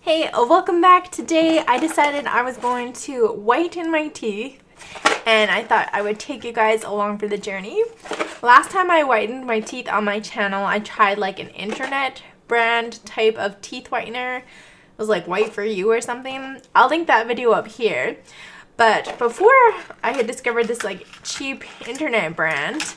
Hey, welcome back. Today I decided I was going to whiten my teeth and I thought I would take you guys along for the journey. Last time I whitened my teeth on my channel, I tried like an internet brand type of teeth whitener. It was like White for You or something. I'll link that video up here. But before I had discovered this like cheap internet brand,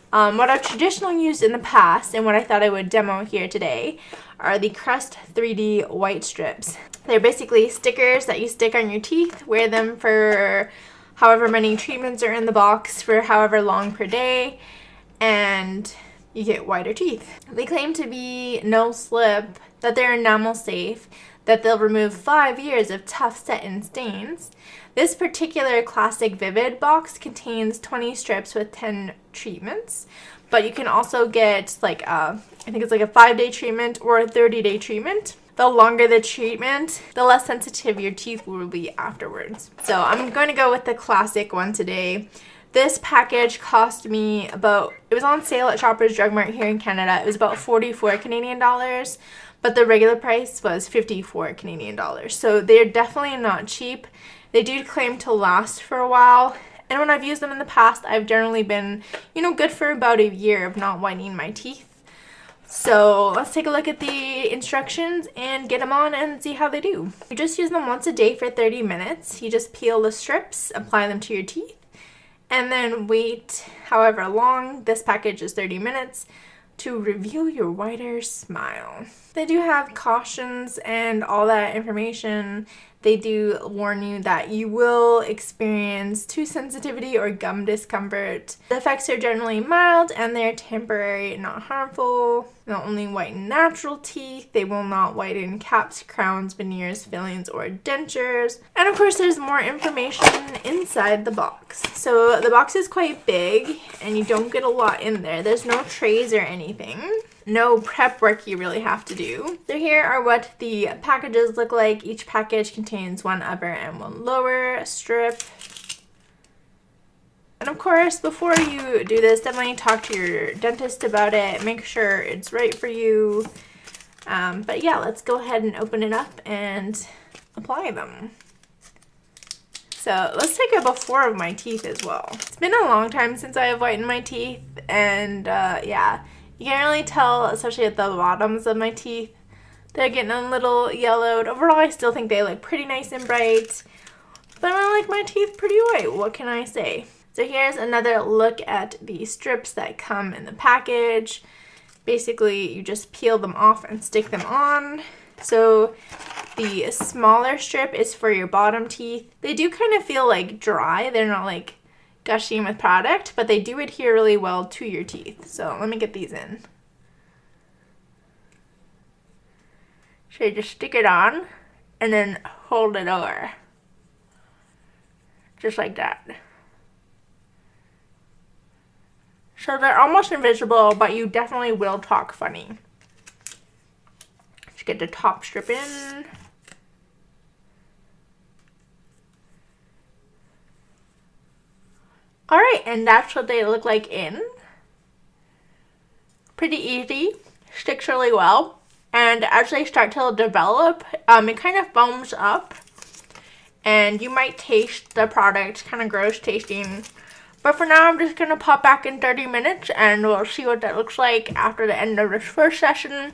what I've traditionally used in the past and what I thought I would demo here today are the Crest 3D Whitestrips. They're basically stickers that you stick on your teeth, wear them for however many treatments are in the box for however long per day, and you get whiter teeth. They claim to be no slip, that they're enamel safe, that they'll remove 5 years of tough set and stains. This particular Classic Vivid box contains 20 strips with 10 treatments, but you can also get like I think it's like a 5-day treatment or a 30-day treatment. The longer the treatment, the less sensitive your teeth will be afterwards. So I'm going to go with the classic one today. This package cost me about, it was on sale at Shoppers Drug Mart here in Canada. It was about 44 Canadian dollars, but the regular price was 54 Canadian dollars. So they're definitely not cheap. They do claim to last for a while. And when I've used them in the past, I've generally been, good for about a year of not whitening my teeth. So let's take a look at the instructions and get them on and see how they do. You just use them once a day for 30 minutes. You just peel the strips, apply them to your teeth, and then wait however long, this package is 30 minutes, to reveal your whiter smile. They do have cautions and all that information. They do warn you that you will experience tooth sensitivity or gum discomfort. The effects are generally mild and they're temporary, not harmful. They'll only whiten natural teeth. They will not whiten caps, crowns, veneers, fillings, or dentures. And of course, there's more information inside the box. So the box is quite big and you don't get a lot in there. There's no trays or anything. No prep work you really have to do. So here are what the packages look like. Each package contains one upper and one lower strip. And of course, before you do this, definitely talk to your dentist about it. Make sure it's right for you. But yeah, let's go ahead and open it up and apply them. So let's take a before of my teeth as well. It's been a long time since I have whitened my teeth, and yeah. You can really tell, especially at the bottoms of my teeth, they're getting a little yellowed. Overall, I still think they look pretty nice and bright, but I like my teeth pretty white. What can I say? So here's another look at the strips that come in the package. Basically, you just peel them off and stick them on. So the smaller strip is for your bottom teeth. They do kind of feel like dry. They're not like gushing with product, but they do adhere really well to your teeth. So let me get these in. So you just stick it on and then hold it over. Just like that. So they're almost invisible, but you definitely will talk funny. Just get the top strip in. Alright, and that's what they look like in. Pretty easy, sticks really well, and as they start to develop, it kind of foams up, and you might taste the product, kind of gross tasting, but for now I'm just going to pop back in 30 minutes, and we'll see what that looks like after the end of this first session,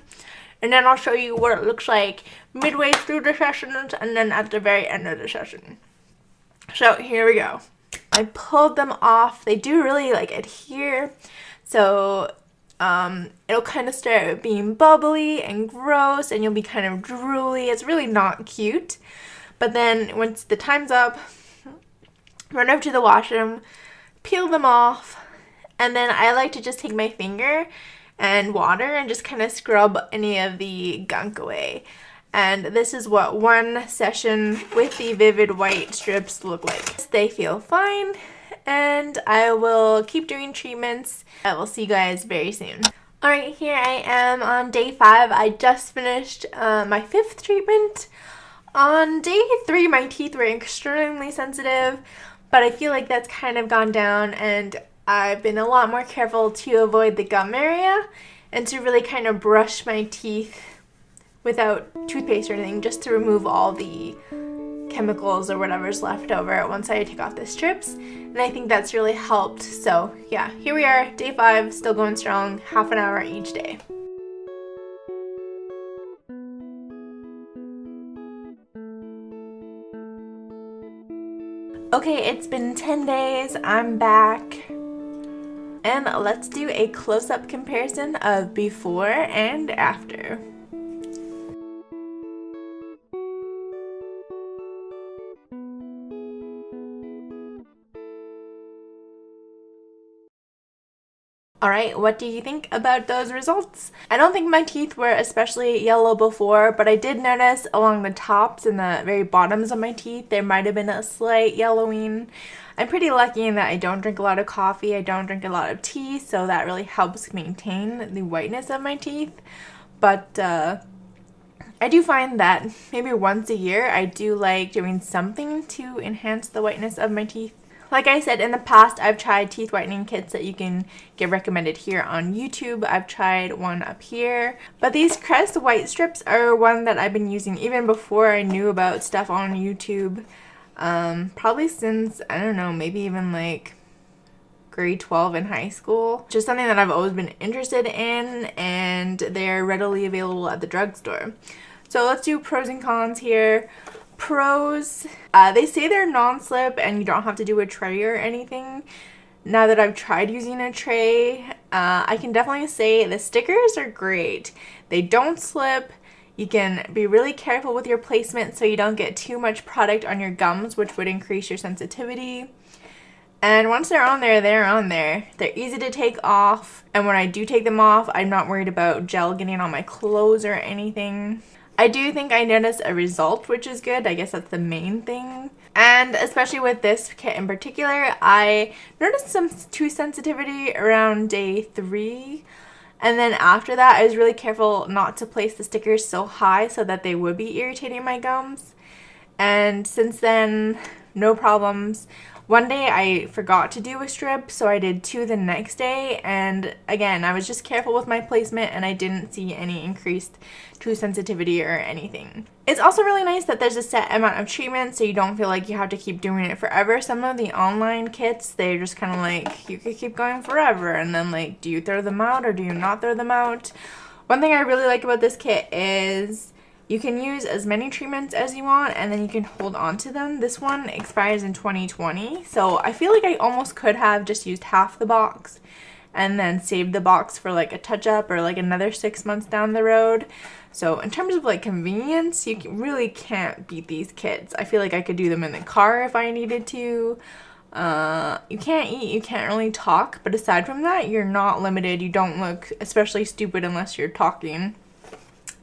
and then I'll show you what it looks like midway through the sessions, and then at the very end of the session. So here we go. I pulled them off. They do really like adhere, so it'll kind of start being bubbly and gross, and you'll be kind of drooly. It's really not cute. But then once the time's up, run over to the washroom, peel them off, and then I like to just take my finger and water and just kind of scrub any of the gunk away. And this is what one session with the Vivid White strips look like. They feel fine, and I will keep doing treatments. I will see you guys very soon. Alright, here I am on day 5. I just finished my 5th treatment. On day 3, my teeth were extremely sensitive, but I feel like that's kind of gone down, and I've been a lot more careful to avoid the gum area and to really kind of brush my teeth without toothpaste or anything, just to remove all the chemicals or whatever's left over once I take off the strips, and I think that's really helped. So yeah, here we are, day 5, still going strong, half an hour each day. Okay, it's been 10 days, I'm back, and let's do a close-up comparison of before and after. Alright, what do you think about those results? I don't think my teeth were especially yellow before, but I did notice along the tops and the very bottoms of my teeth there might have been a slight yellowing. I'm pretty lucky in that I don't drink a lot of coffee, I don't drink a lot of tea, so that really helps maintain the whiteness of my teeth. But I do find that maybe once a year I do like doing something to enhance the whiteness of my teeth. Like I said, in the past, I've tried teeth whitening kits that you can get recommended here on YouTube. I've tried one up here. But these Crest Whitestrips are one that I've been using even before I knew about stuff on YouTube. Probably since, I don't know, maybe even like grade 12 in high school. Just something that I've always been interested in, and they're readily available at the drugstore. So let's do pros and cons here. Pros, they say they're non-slip and you don't have to do a tray or anything. Now that I've tried using a tray, I can definitely say the stickers are great. They don't slip. You can be really careful with your placement so you don't get too much product on your gums, which would increase your sensitivity. And once they're on there, they're on there. They're easy to take off, and when I do take them off, I'm not worried about gel getting on my clothes or anything. I do think I noticed a result, which is good. I guess that's the main thing. And especially with this kit in particular, I noticed some tooth sensitivity around day 3. And then after that, I was really careful not to place the stickers so high so that they would be irritating my gums. And since then, no problems. One day I forgot to do a strip, so I did 2 the next day, and again, I was just careful with my placement and I didn't see any increased tooth sensitivity or anything. It's also really nice that there's a set amount of treatment, so you don't feel like you have to keep doing it forever. Some of the online kits, they're just kind of like, you could keep going forever, and then like, do you throw them out or do you not throw them out? One thing I really like about this kit is you can use as many treatments as you want, and then you can hold on to them. This one expires in 2020, so I feel like I almost could have just used half the box and then saved the box for like a touch-up or like another 6 months down the road. So in terms of like convenience, you really can't beat these kits. I feel like I could do them in the car if I needed to. You can't eat, you can't really talk, but aside from that, you're not limited. You don't look especially stupid unless you're talking.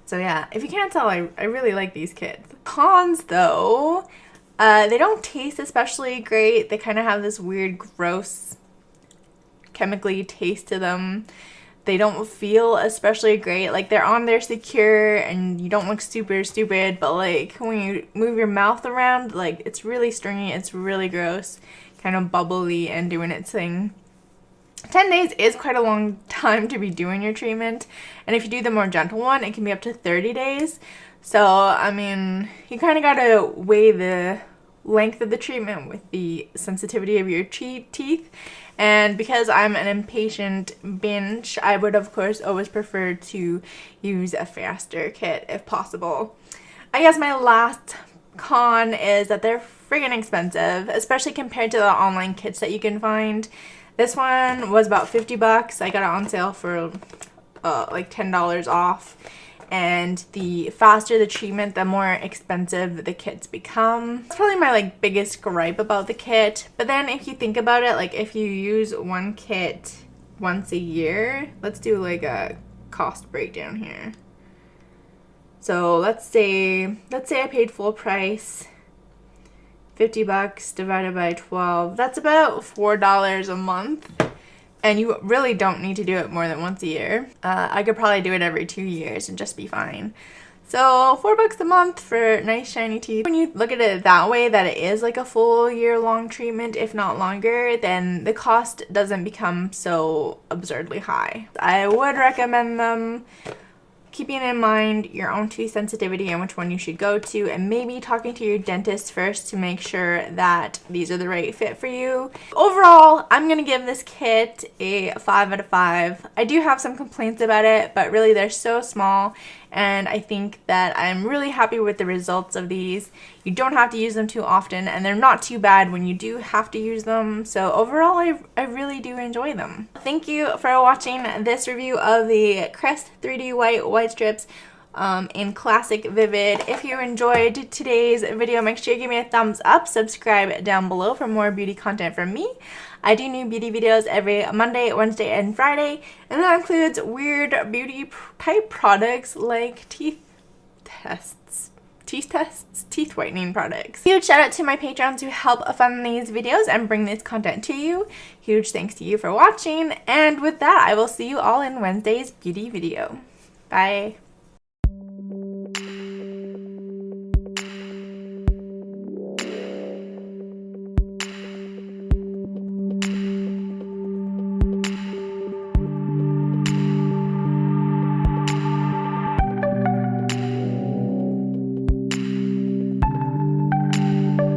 So yeah, if you can't tell, I really like these kits. Cons though, they don't taste especially great. They kind of have this weird, gross, chemically taste to them. They don't feel especially great. Like, they're on there secure and you don't look super stupid, but like when you move your mouth around, like it's really stringy, it's really gross, kind of bubbly and doing its thing. 10 days is quite a long time to be doing your treatment, and if you do the more gentle one, it can be up to 30 days. So, I mean, you kind of gotta weigh the length of the treatment with the sensitivity of your teeth. And because I'm an impatient binge, I would of course always prefer to use a faster kit if possible. I guess my last con is that they're friggin' expensive, especially compared to the online kits that you can find. This one was about 50 bucks. I got it on sale for like $10 off. And the faster the treatment, the more expensive the kits become. That's probably my like biggest gripe about the kit. But then if you think about it, like if you use one kit once a year, let's do like a cost breakdown here. So let's say I paid full price, 50 bucks divided by 12. That's about $4 a month. And you really don't need to do it more than once a year. I could probably do it every 2 years and just be fine. So $4 a month for nice shiny teeth. When you look at it that way, that it is like a full year-long treatment, if not longer, then the cost doesn't become so absurdly high. I would recommend them. keeping in mind your own tooth sensitivity and which one you should go to, and maybe talking to your dentist first to make sure that these are the right fit for you. Overall, I'm gonna give this kit a 5 out of 5. I do have some complaints about it, but really they're so small, and I think that I'm really happy with the results of these. You don't have to use them too often, and they're not too bad when you do have to use them. So overall, I really do enjoy them. Thank you for watching this review of the Crest 3D White Strips in Classic Vivid. If you enjoyed today's video, make sure you give me a thumbs up, subscribe down below for more beauty content from me. I do new beauty videos every Monday, Wednesday, and Friday, and that includes weird beauty type products like teeth whitening products. Huge shout out to my patrons who help fund these videos and bring this content to you. Huge thanks to you for watching, and with that, I will see you all in Wednesday's beauty video. Bye.